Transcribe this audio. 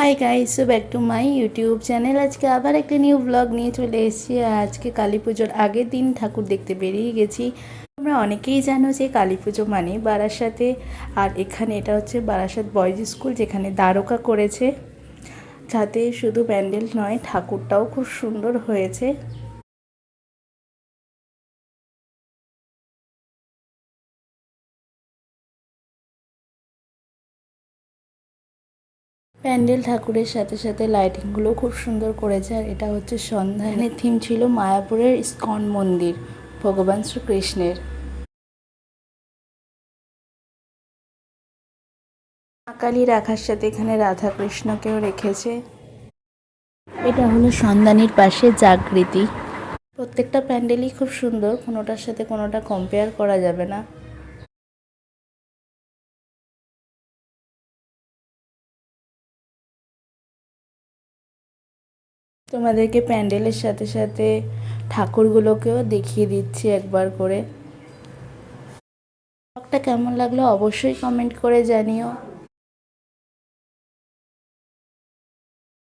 Hi guys, back to my YouTube channel. আজকে আবার একটা নিউ ব্লগ নিয়ে চলে এসেছি। আজকে কালী পুজোর আগের দিন ঠাকুর দেখতে বেরিয়ে গেছি। তোমরা অনেকেই জানো যে কালী পুজো মানে বারাসাতে, আর এখানে এটা হচ্ছে বারাসাত বয়েজ স্কুল, যেখানে দ্বারকা করেছে। যাতে শুধু প্যান্ডেল নয়, ঠাকুরটাও খুব সুন্দর হয়েছে। প্যান্ডেল ঠাকুরের সাথে সাথে লাইটিংগুলো খুব সুন্দর করেছে। আর এটা হচ্ছে সন্ধানের থিম ছিল মায়াপুরের ইস্কন মন্দির, ভগবান শ্রীকৃষ্ণের। মা কালী রাখার সাথে এখানে রাধা কৃষ্ণকেও রেখেছে। এটা হলো সন্ধানীর পাশে জাগৃতি। প্রত্যেকটা প্যান্ডেলই খুব সুন্দর, কোনোটার সাথে কোনোটা কম্পেয়ার করা যাবে না। তোমাদেরকে প্যান্ডেলের সাথে সাথে ঠাকুরগুলোকেও দেখিয়ে দিচ্ছি একবার করে। ব্লগটা কেমন লাগলো অবশ্যই কমেন্ট করে জানিও।